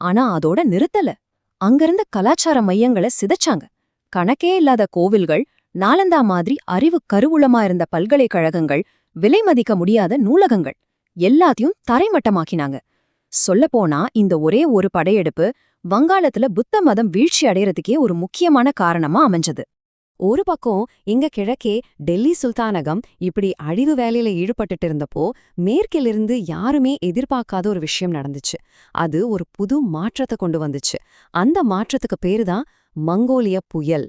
ஆனா அதோட நிறுத்தல. அங்கிருந்த கலாச்சார மையங்களை சிதைச்சாங்க. கணக்கே இல்லாத கோவில்கள், நாலந்தா மாதிரி அறிவு கருவூலமா இருந்த பல்கலைக்கழகங்கள், விலை மதிக்க முடியாத நூலகங்கள் எல்லாத்தையும் தரைமட்டமாக்கினாங்க. சொல்லப்போனா இந்த ஒரே ஒரு படையெடுப்பு வங்காளத்துல புத்த மதம் வீழ்ச்சி அடையறதுக்கே ஒரு முக்கியமான காரணமா அமைஞ்சது. ஒரு பக்கம் இங்க கிழக்கே டெல்லி சுல்தானகம் இப்படி அழிவு வேலையில ஈடுபட்டுட்டு இருந்தப்போ மேற்கிலிருந்து யாருமே எதிர்பார்க்காத ஒரு விஷயம் நடந்துச்சு. அது ஒரு புது மாற்றத்தை கொண்டு வந்துச்சு. அந்த மாற்றத்துக்கு பேருதான் மங்கோலிய புயல்.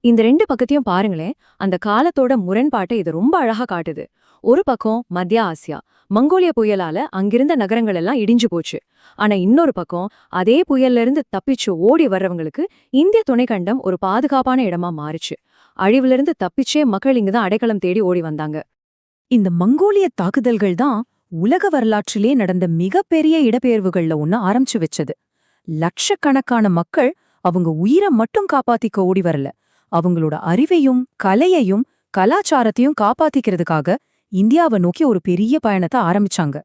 இந்த ரெண்டு பக்கத்தையும் பாருங்களேன். அந்த காலத்தோட முரண்பாட்டை இது ரொம்ப அழகா காட்டுது. ஒரு பக்கம் மத்திய ஆசியா, மங்கோலிய புயலால அங்கிருந்த நகரங்கள் எல்லாம் இடிஞ்சு போச்சு. ஆனா இன்னொரு பக்கம் அதே புயல்ல இருந்து தப்பிச்சு ஓடி வர்றவங்களுக்கு இந்திய துணைக்கண்டம் ஒரு பாதுகாப்பான இடமா மாறுச்சு. அழிவிலிருந்து தப்பிச்சே மக்கள் இங்கதான் அடைக்கலம் தேடி ஓடி வந்தாங்க. இந்த மங்கோலிய தாக்குதல்கள் தான் உலக வரலாற்றிலே நடந்த மிகப்பெரிய இடப்பெயர்வுகள்ல ஒன்னு ஆரம்பிச்சு வச்சது. லட்சக்கணக்கான மக்கள் அவங்க உயிரை மட்டும் காப்பாத்திக்க ஓடி வரல, அவங்களோட அறிவையும் கலையையும் கலாச்சாரத்தையும் காப்பாத்திக்கிறதுக்காக இந்தியாவை நோக்கி ஒரு பெரிய பயணத்தை ஆரம்பிச்சாங்க.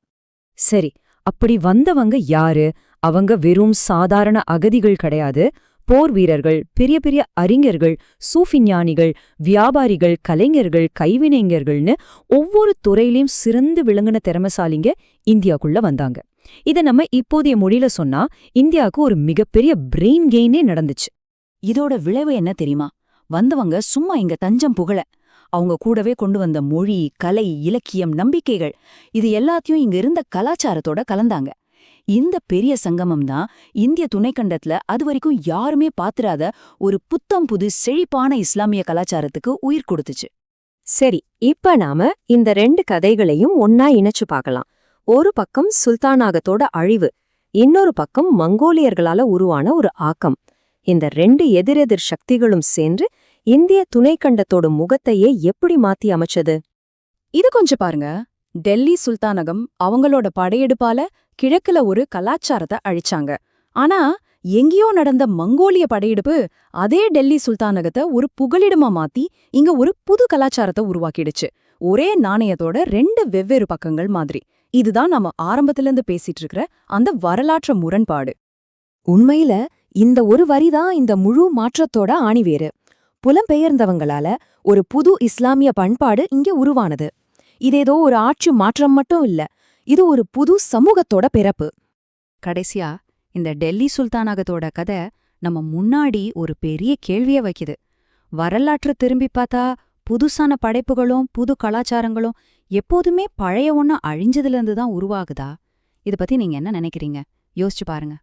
சரி, அப்படி வந்தவங்க யாரு? அவங்க வெறும் சாதாரண அகதிகள் கிடையாது. போர் வீரர்கள், பெரிய பெரிய அறிஞர்கள், சூஃபி ஞானிகள், வியாபாரிகள், கலைஞர்கள், கைவினைஞர்கள்னு ஒவ்வொரு துறையிலையும் சிறந்து விளங்குன திறமசாலிங்க இந்தியாக்குள்ள வந்தாங்க. இத நம்ம இப்போதைய மொழியில சொன்னா இந்தியாவுக்கு ஒரு மிகப்பெரிய பிரெயின் கெயினே நடந்துச்சு. இதோட விளைவு என்ன தெரியுமா? வந்தவங்க சும்மா இங்க தஞ்சம் புகழ, அவங்க கூடவே கொண்டு வந்த மொழி, கலை, இலக்கியம், நம்பிக்கைகள் இது எல்லாத்தையும் இங்க இருந்த கலாச்சாரத்தோட கலந்தாங்க. இந்த பெரிய சங்கமம் தான் இந்திய துணைக்கண்டத்துல அதுவரைக்கும் யாருமே பாத்திராத ஒரு புத்தம் புது செழிப்பான இஸ்லாமிய கலாச்சாரத்துக்கு உயிர் கொடுத்துச்சு. சரி, இப்ப நாம இந்த ரெண்டு கதைகளையும் ஒன்னா இணைச்சு பார்க்கலாம். ஒரு பக்கம் சுல்தானாகத்தோட அழிவு, இன்னொரு பக்கம் மங்கோலியர்களால உருவான ஒரு ஆக்கம். இந்த ரெண்டு எதிரெதிர் சக்திகளும் சேர்ந்து இந்திய துணைக்கண்டத்தோட முகத்தையே எப்படி மாத்தி அமைச்சது? இது கொஞ்சம் பாருங்க. டெல்லி சுல்தானகம் அவங்களோட படையெடுப்பால கிழக்குல ஒரு கலாச்சாரத்தை அழிச்சாங்க. ஆனா எங்கேயோ நடந்த மங்கோலிய படையெடுப்பு அதே டெல்லி சுல்தானகத்தை ஒரு புகலிடமா மாத்தி இங்க ஒரு புது கலாச்சாரத்தை உருவாக்கிடுச்சு. ஒரே நாணயத்தோட ரெண்டு வெவ்வேறு பக்கங்கள் மாதிரி. இதுதான் நாம ஆரம்பத்திலிருந்து பேசிட்டு இருக்கிற அந்த வரலாற்று முரண்பாடு. உண்மையில இந்த ஒரு வரிதான் இந்த முழு மாற்றத்தோட ஆணிவேறு. புலம்பெயர்ந்தவங்களால ஒரு புது இஸ்லாமிய பண்பாடு இங்க உருவானது. இதேதோ ஒரு ஆட்சி மாற்றம் மட்டும் இல்ல, இது ஒரு புது சமூகத்தோட பிறப்பு. கடைசியா இந்த டெல்லி சுல்தானகத்தோட கதை நம்ம முன்னாடி ஒரு பெரிய கேள்விய வைக்குது. வரலாற்று திரும்பி பார்த்தா புதுசான படைப்புகளும் புது கலாச்சாரங்களும் எப்போதுமே பழைய ஒண்ணு அழிஞ்சதுலேருந்து தான் உருவாகுதா? இத பத்தி நீங்க என்ன நினைக்கிறீங்க? யோசிச்சு பாருங்க.